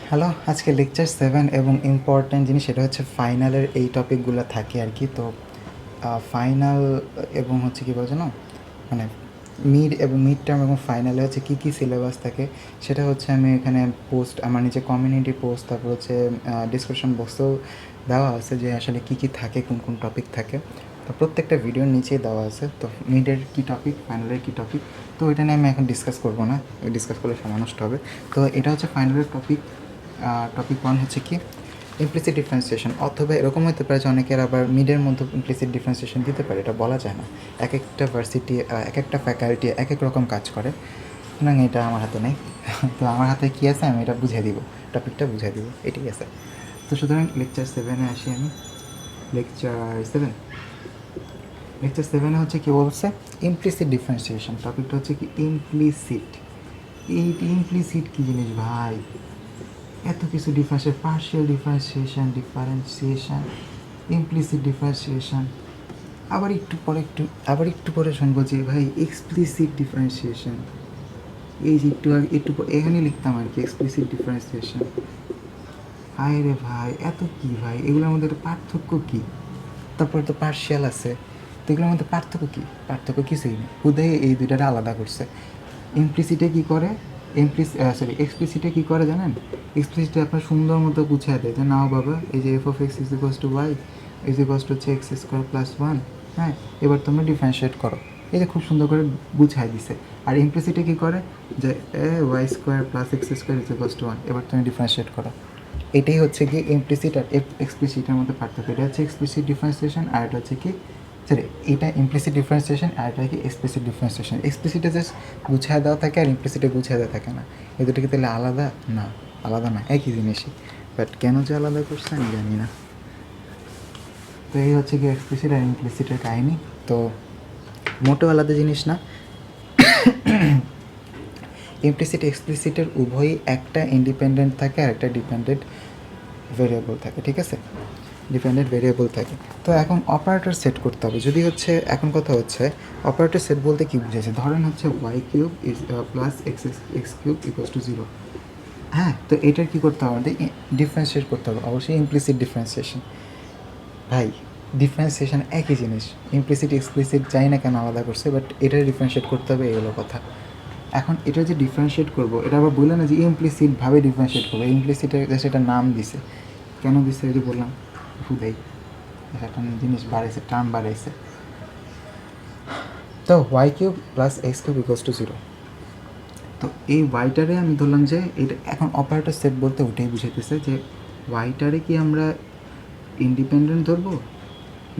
Hello, আজকে lecture 7 এবং important জিনিস সেটা হচ্ছে ফাইনালের এই টপিকগুলো থাকে আর কি। তো ফাইনাল এবং হচ্ছে কী বলছে না, মানে মিড টার্ম এবং ফাইনালে হচ্ছে কী কী সিলেবাস থাকে সেটা হচ্ছে আমি এখানে পোস্ট আমার নিচে কমিউনিটি পোস্ট, তারপর হচ্ছে ডিসক্রিপশন বক্সেও দেওয়া আছে যে আসলে কী কী থাকে, কোন কোন টপিক থাকে। তো প্রত্যেকটা ভিডিওর নিচেই দেওয়া আছে। তো মিডের কী টপিক, ফাইনালের কী টপিক, তো এটা নিয়ে আমি এখন ডিসকাস করবো না, ডিসকাস করলে সময় নষ্ট হবে। তো এটা হচ্ছে ফাইনালের টপিক। টপিক 1 হচ্ছে কি ইমপ্লিসিট ডিফারেন্সিয়েশন, অথবা এরকম হতে পারে যে অনেকের আবার মিডের মধ্যে ইমপ্লিসিট ডিফারেন্সিয়েশন দিতে পারে, এটা বলা যায় না। এক একটা ভার্সিটি, এক একটা ফ্যাকাল্টি এক এক রকম কাজ করে, সুতরাং এটা আমার হাতে নেই। তো আমার হাতে কী আছে আমি এটা বুঝিয়ে দিব, টপিকটা বুঝিয়ে দিব, এটাই আছে। তো সুতরাং লেকচার 7-এ আসি আমি। লেকচার 7-এ হচ্ছে কী বলছে, ইমপ্লিসিট ডিফারেন্সিয়েশন। টপিকটা হচ্ছে কি ইমপ্লিসিট। এই ইমপ্লিসিট কী জিনিস ভাই? এত কিছু differentiation, partial differentiation, implicit differentiation, আবার একটু পরে শুনবো যে ভাই এক্সপ্লিসিট ডিফারেন্সিয়েশন। এই যে একটু এখানে লিখতাম আর কি, এক্সপ্লিসিট ডিফারেন্সিয়েশন। হায় রে ভাই, এত কি ভাই, এগুলোর মধ্যে একটা পার্থক্য কী? তারপরে তো পার্শিয়াল আছে, তো এগুলোর মধ্যে পার্থক্য কী? পার্থক্য কিছুই নেই, হুদাই এই দুইটারে আলাদা করছে। ইমপ্লিসিটে কী করে, এক্সপ্লিসিটে কী করে জানেন? এক্সপ্লিসিটে আপনার সুন্দর মতো গুছিয়ে দেয় যে নাও বাবা, এই যে F of X is equals to Y is equals to হচ্ছে এক্স স্কোয়ার প্লাস 1। হ্যাঁ, এবার তোমরা ডিফারেন্সিয়েট করো, এই যে খুব সুন্দর করে বুঝাই দিছে। আর ইমপ্লিসিটে কী করে যে Y square plus X square is equals to 1, এবার তুমি ডিফারেন্সিয়েট করো। এটাই হচ্ছে কি ইমপ্লিসিট আর এক্সপ্লিসিটের মধ্যে পার্থক্য। এটা হচ্ছে এক্সপ্লিসিট ডিফারেন্সিয়েশন, আর এটা হচ্ছে কি এটা ইমপ্লিসিট ডিফারেন্সিয়েশন, আর এটা কি এক্সপ্লিসিট ডিফারেন্সিয়েশন। এক্সপ্লিসিটে জাস্ট গুছিয়ে দেওয়া থাকে আর ইমপ্লিসিটে গুছিয়ে দেওয়া থাকে না। এই দুটো কি তাহলে আলাদা? না, আলাদা না, একই জিনিসই, বাট কেন যে আলাদা করছে আমি জানি না। তো এই হচ্ছে কি এক্সপ্লিসিট আর ইমপ্লিসিটের কাহিনী। তো মোটেও আলাদা জিনিস না। ইমপ্লিসিট এক্সপ্লিসিটের উভয়ই একটা ইন্ডিপেন্ডেন্ট থাকে আর একটা ডিপেন্ডেন্ট ভেরিয়েবল থাকে, ঠিক আছে? ডিপেন্ডেন্ট ভেরিয়েবল থাকে। তো এখন অপারেটর সেট করতে হবে। যদি হচ্ছে এখন কথা হচ্ছে অপারেটর সেট বলতে কী বুঝেছে, ধরেন হচ্ছে Y cube is plus X cube equals to 0। হ্যাঁ, তো এটার কী করতে হবে, আমাদের ডিফারেন্সিয়েট করতে হবে, অবশ্যই ইমপ্লিসিট ডিফারেন্সিয়েশন। ভাই ডিফারেন্সিয়েশন একই জিনিস, ইমপ্লিসিট এক্সপ্লিসিট যাই না কেন আলাদা করছে, বাট এটার ডিফারেন্সিয়েট করতে হবে, এগুলো কথা। এখন এটা যে ডিফারেন্সিয়েট করবো, এটা আবার বললে না যে ইমপ্লিসিটভাবে ডিফারেন্সিয়েট করবো। ইমপ্লিসিটের সেটা নাম দিছে, কেন দিছে এই যে বললাম, হুদাই একটা জিনিস বাড়াইছে, টার্ম বাড়াইছে। তো Y cube plus X cube equals to 0। তো এই ওয়াইটারে আমি ধরলাম যে এটা এখন অপারেটর সেট বলতে ওটাই বুঝাইতেছে যে ওয়াইটারে কি আমরা ইন্ডিপেন্ডেন্ট ধরবো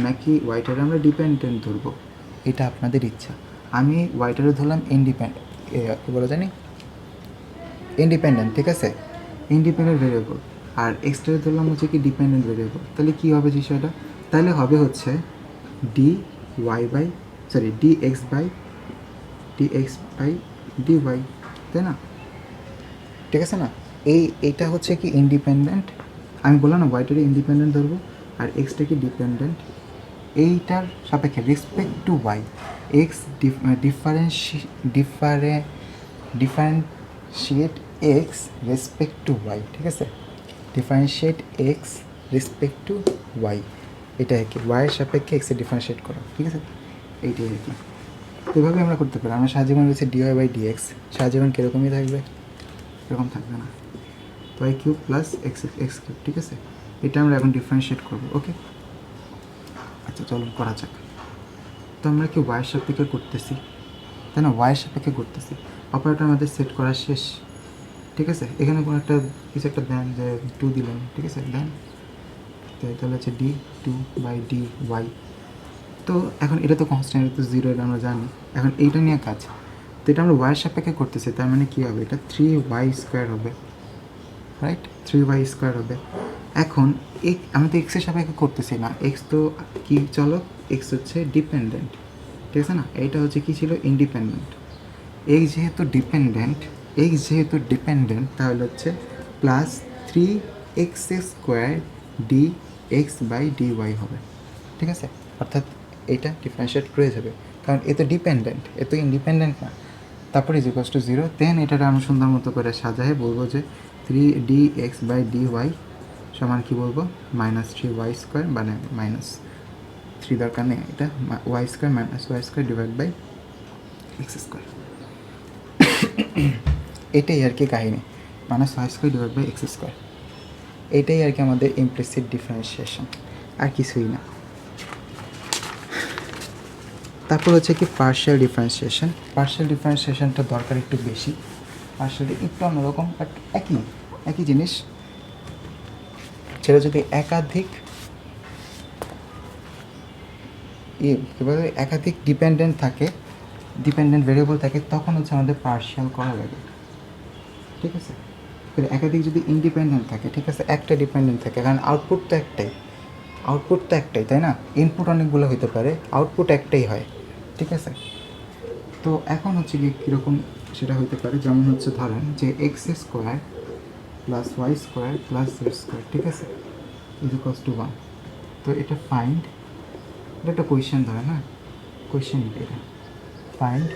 নাকি ওয়াইটারে আমরা ডিপেন্ডেন্ট ধরবো, এটা আপনাদের ইচ্ছা। আমি ওয়াইটারে ধরলাম কী বলে জানি, ইন্ডিপেন্ডেন্ট, ঠিক আছে, ইন্ডিপেন্ডেন্ট ভেরিয়েবল। আর এক্সটারে ধরলাম হচ্ছে কি ডিপেন্ডেন্ট ভেরিয়েবল। তাহলে কী হবে বিষয়টা? তাহলে হবে হচ্ছে D X by D Y, তাই না? ঠিক আছে না? এইটা হচ্ছে কি ইন্ডিপেন্ডেন্ট, আমি বললাম না ওয়াইটারে ইন্ডিপেন্ডেন্ট ধরবো আর এক্সটা কি ডিপেন্ডেন্ট। এইটার সাপেক্ষে respect to Y X differentiate X respect to Y, ঠিক আছে? Differentiate X respect to Y, এটা আর কি, ওয়াইয়ের সাপেক্ষে এক্সে ডিফারেন্সিয়েট করা, ঠিক আছে? এইটাই আর কি। তো এভাবে আমরা করতে পারি। আমরা সারাজীবন রয়েছে ডিওয়াই বাই ডিএক্স, সারাজীবন কীরকমই থাকবে, এরকম থাকবে না। Y cube plus X cube, ঠিক আছে? এটা আমরা এখন ডিফারেন্সিয়েট করবো, ওকে? আচ্ছা চলুন করা যাক। তো আমরা কি ওয়াইয়ের সাপেক্ষে করতেছি, তাই না? ওয়াইয়ের সাপেক্ষে করতেছি, অপারেটর আমাদের সেট করা শেষ, ঠিক আছে? এখানে কোনো একটা কিছু একটা দেন, যে 2 দিলেন, ঠিক আছে, দেন, তাহলে হচ্ছে d2/dy। তো এখন এটা তো কনস্ট্যান্ট, এটা তো 0, এটা আমরা জানি। এখন এইটা নিয়ে কাজ, তো এটা আমরা ওয়াইয়ের সাপেক্ষে করতেছি, তার মানে কী হবে, এটা 3y² হবে, রাইট? 3y² হবে। এখন আমি তো এক্সের সাপেক্ষে করতেছি না, এক্স তো কি চলক, এক্স হচ্ছে ডিপেন্ডেন্ট, ঠিক আছে না? এইটা হচ্ছে কি ছিল, ইন্ডিপেন্ডেন্ট। এক্স যেহেতু ডিপেন্ডেন্ট তাহলে হচ্ছে প্লাস 3x² dx/dy হবে, ঠিক আছে? অর্থাৎ এটা ডিফারেন্সিয়েট করে যাবে, কারণ এ তো ডিপেন্ডেন্ট, এ তো ইন্ডিপেন্ডেন্ট না। তারপরে ইজ ইকুয়ালস টু 0। দেন এটাকে আমরা সুন্দর মতো করে সাজায় বলবো যে 3dx/dy সমান কী বলবো -3y² মানে -3 দরকার নেই, এটা y² -y² / x²। এটাই আর কি কাহিনী, -y² / x²। এটাই আর কি আমাদের ইমপ্লিসিট ডিফারেন্সিয়েশন, আর কিছুই না। তারপর হচ্ছে কি পার্শিয়াল ডিফারেন্সিয়েশন। পার্শিয়াল ডিফারেন্সিয়েশনটা দরকার একটু বেশি, পার্শিয়ালি একটু অন্যরকম, বাট একই জিনিস। সেটা যদি একাধিক একাধিক ডিপেন্ডেন্ট ভেরিয়েবল থাকে, তখন হচ্ছে আমাদের পার্শিয়াল করা লাগে, ঠিক আছে। একাধিক যদি ইন্ডিপেন্ডেন্ট থাকে, ঠিক আছে, একটা ডিপেন্ডেন্ট থাকে, কারণ আউটপুট তো একটাই, তাই না? ইনপুট অনেকগুলো হতে পারে, আউটপুট একটাই হয়, ঠিক আছে। তো এখন হচ্ছে কি কীরকম সেটা হতে পারে, যেমন হচ্ছে ধরেন যে x² + y² + z², ঠিক আছে, = 1। তো এটা ফাইন্ড, এটা একটা কোয়েশ্চেন ধরে না, কোয়েশ্চেন এটা ফাইন্ড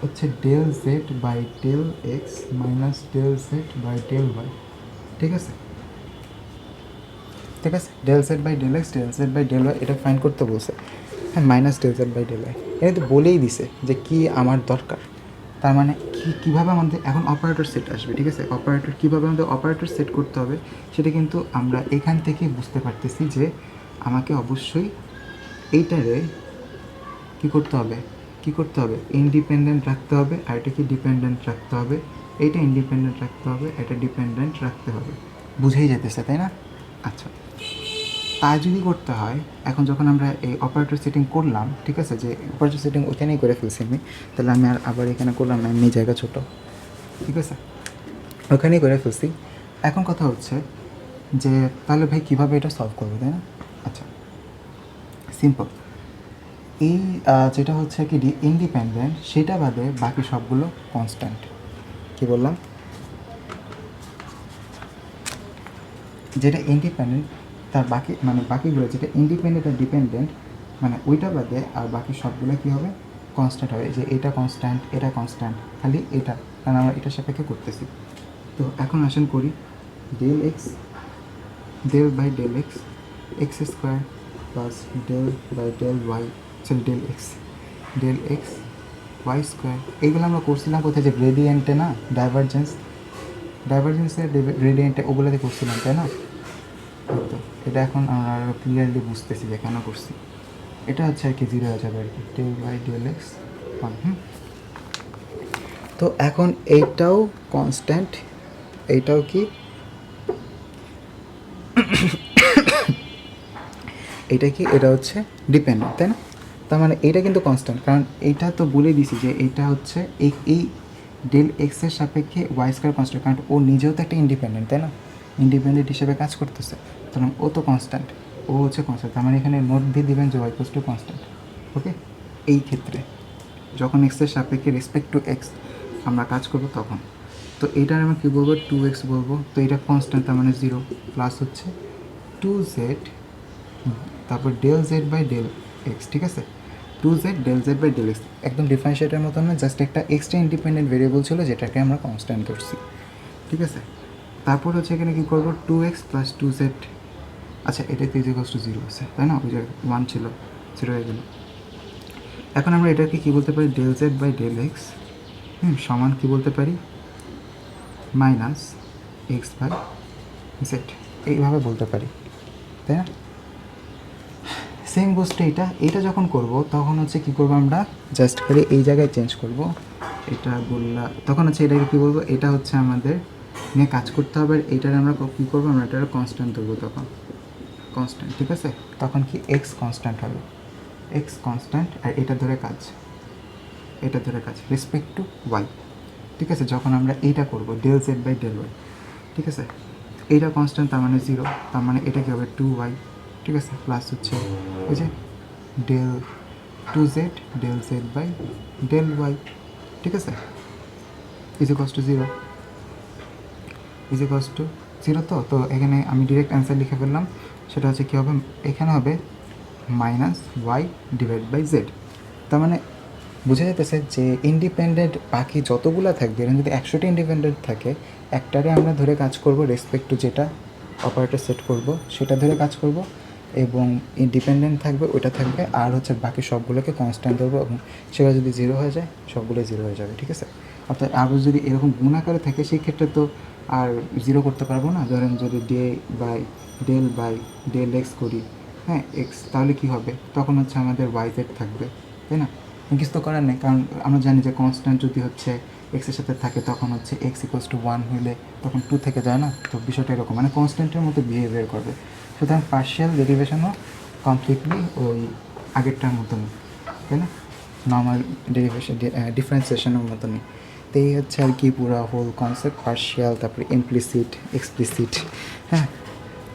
হচ্ছে ∂z/∂x - ∂z/∂y, ঠিক আছে, ∂z/∂x ∂z/∂y এটা ফাইন্ড করতে বলছে। হ্যাঁ, -∂z/∂y এটা তো বলেই দিছে যে কি আমার দরকার। তার মানে কীভাবে আমাদের এখন অপারেটর সেট আসবে, ঠিক আছে। কীভাবে আমাদের অপারেটর সেট করতে হবে সেটা কিন্তু আমরা এখান থেকেই বুঝতে পারতেছি যে আমাকে অবশ্যই এইটারে কী করতে হবে ইন্ডিপেন্ডেন্ট রাখতে হবে, আর এটাকে ডিপেন্ডেন্ট রাখতে হবে, এইটা ইন্ডিপেন্ডেন্ট রাখতে হবে, এটা ডিপেন্ডেন্ট রাখতে হবে। বুঝেই যেতেছে, তাই না? আচ্ছা, তাই যদি করতে হয়, এখন যখন আমরা এই অপারেটর সেটিং করলাম, ঠিক আছে, যে অপারেটর সেটিং ওইখানেই করে ফেলছি আমি, তাহলে আমি আর আবার এখানে করলাম না, এমনি জায়গা ছোটো, ঠিক আছে, ওখানেই করে ফেলছি। এখন কথা হচ্ছে যে তাহলে ভাই কীভাবে এটা সলভ করবো, তাই না? আচ্ছা, সিম্পল। এই যেটা হচ্ছে কি ইন্ডিপেন্ডেন্ট, সেটা বাদে বাকি সবগুলো কনস্ট্যান্ট। কি বললাম? যেটা ইন্ডিপেন্ডেন্ট তার বাকিগুলো যেটা ইন্ডিপেন্ডেন্ট আর ডিপেন্ডেন্ট, মানে ওইটা বাদে আর বাকি সবগুলো কী হবে, কনস্ট্যান্ট হবে। যে এটা কনস্ট্যান্ট, খালি এটা, কারণ আমরা এটার সাপেক্ষে করতেছি। তো এখন আসেন করি ∂x ∂x x² + ∂y ∂x y², এইগুলো আমরা করছিলাম কোথায়, যে গ্রেডিয়েন্টে না, ডাইভারজেন্সের গ্রেডিয়েন্টে, ওগুলোতে করছিলাম, তাই না? তো এটা এখন আমরা আরও ক্লিয়ারলি বুঝতেছি যে কেন করছি। এটা হচ্ছে আর কি 0 হয়ে যাবে আর কি, ∂y ∂x 1। তো এখন এইটাও কনস্ট্যান্ট, এইটাও কি এটা হচ্ছে ডিপেন্ডেন্ট, তাই না? তার মানে এইটা কিন্তু কনস্ট্যান্ট, কারণ এইটা তো বলে দিছি যে এইটা হচ্ছে এই ∂x এর সাপেক্ষে y² কনস্ট্যান্ট, কারণ ও নিজেও তো একটা ইন্ডিপেন্ডেন্ট, তাই না? ইন্ডিপেন্ডেন্ট হিসেবে কাজ করতেছে, কারণ ও তো কনস্ট্যান্ট, ও হচ্ছে কনস্ট্যান্ট। তার মানে এখানে নোট দিয়ে দেবেন যে y = কনস্ট্যান্ট, ওকে। এই ক্ষেত্রে যখন x এর সাপেক্ষে রেসপেক্ট টু x আমরা কাজ করবো তখন, তো এইটার আমরা কী বলবো, 2x বলবো। তো এটা কনস্ট্যান্ট, তার মানে 0, প্লাস হচ্ছে 2z, তারপর ∂z/∂x, ঠিক আছে, 2z ∂z/∂x একদম ডিফারেন্সিয়েটের মতো না, জাস্ট একটা এক্সট্রা ইন্ডিপেন্ডেন্ট ভেরিয়েবল ছিল যেটাকে আমরা কনস্ট্যান্ট ধরছি, ঠিক আছে। তারপর হচ্ছে এখানে কী করবো, 2x + 2z, আচ্ছা এটাতে = 0 আছে, তাই না? ওই যে 1 ছিল, 0 হয়ে গেল। এখন আমরা এটাকে কী বলতে পারি, ∂z/∂x সমান কী বলতে পারি, -x/z, এইভাবে বলতে পারি, তাই না? সেম বস্তু এটা যখন করব তখন হচ্ছে কী করবো, আমরা জাস্ট করে এই জায়গায় চেঞ্জ করব, এটা বললাম, তখন হচ্ছে এটাকে কী বলবো, এটা হচ্ছে আমাদের নিয়ে কাজ করতে হবে। এটার আমরা কী করবো, আমরা এটার কনস্ট্যান্ট ধরবো, তখন কনস্ট্যান্ট, ঠিক আছে। তখন কি x কনস্ট্যান্ট হবে, x কনস্ট্যান্ট, আর এটা ধরে কাজ রেসপেক্ট টু y, ঠিক আছে। যখন আমরা এইটা করবো ∂z/∂y, ঠিক আছে, এইটা কনস্ট্যান্ট, তার মানে 0, তার মানে এটা কী হবে, 2y, ঠিক আছে, প্লাস হচ্ছে ওই যে 2z ∂z/∂y, ঠিক আছে, =0 তো এখানে আমি ডিরেক্ট অ্যান্সার লিখে ফেললাম। সেটা হচ্ছে কী হবে, এখানে হবে -y/z। তার মানে বোঝা যাইতেছে যে ইন্ডিপেন্ডেন্ট বাকি যতগুলো থাকবে এরকম যদি 100টা ইন্ডিপেন্ডেন্ট থাকে, একটারে আমরা ধরে কাজ করব, রেসপেক্ট টু যেটা অপারেটর সেট করব সেটা ধরে কাজ করব, এবং ইন্ডিপেন্ডেন্ট থাকবে ওইটা থাকবে, আর হচ্ছে বাকি সবগুলোকে কনস্ট্যান্ট ধরবো, এবং সেটা যদি জিরো হয়ে যায় সবগুলো জিরো হয়ে যাবে, ঠিক আছে। অর্থাৎ আরও যদি এরকম গুণ আকারে থাকে সেই ক্ষেত্রে তো আর জিরো করতে পারবো না। ধরেন যদি বাই ডেল এক্স করি, হ্যাঁ এক্স, তাহলে কী হবে, তখন হচ্ছে আমাদের ওয়াই জেড থাকবে, তাই না। কিছু তো করার নেই, কারণ আমরা জানি যে কনস্ট্যান্ট যদি হচ্ছে এক্সের সাথে থাকে তখন হচ্ছে এক্স ইকোয়ালস টু 1 হলে তখন 2 থেকে যায় না, তো বিষয়টা এরকম মানে কনস্ট্যান্টের মতো বিহেভিয়ার করবে। সুতরাং পার্শিয়াল ডেরিভেশনও কমপ্লিটলি ওই আগেরটার মতনই, তাই না, নর্মাল ডেরিভেশন ডিফারেন্সিয়েশনের মতনই। তো এই হচ্ছে আর কি পুরো হোল কনসেপ্ট পার্শিয়াল, তারপরে ইমপ্লিসিট, এক্সপ্লিসিট। হ্যাঁ,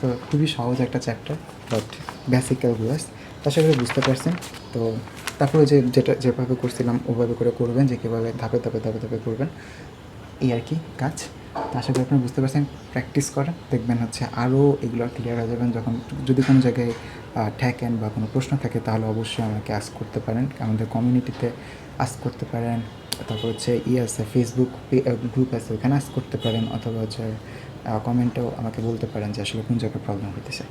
তো খুবই সহজ একটা চ্যাপ্টার, বাট বেসিক ক্যালকুলাস আশা করি বুঝতে পারছেন। তো তারপরে যেভাবে করছিলাম ওভাবে করে করবেন, যে কীভাবে ধাপে ধাপে ধাপে ধাপে করবেন, এই আর কি কাজ। তো আশা করি আপনারা বুঝতে পারছেন, প্র্যাকটিস করেন, দেখবেন হচ্ছে আরও এগুলো ক্লিয়ার হয়ে যাবেন। যখন যদি কোনো জায়গায় ঠেকেন বা কোনো প্রশ্ন থাকে তাহলে অবশ্যই আমাকে আস্ক করতে পারেন, আমাদের কমিউনিটিতে আস্ক করতে পারেন, তারপর হচ্ছে আছে ফেসবুক গ্রুপ আছে ওখানে আস্ক করতে পারেন, অথবা হচ্ছে কমেন্টেও আমাকে বলতে পারেন যে আসলে কোন জায়গায় প্রবলেম হইতেছে।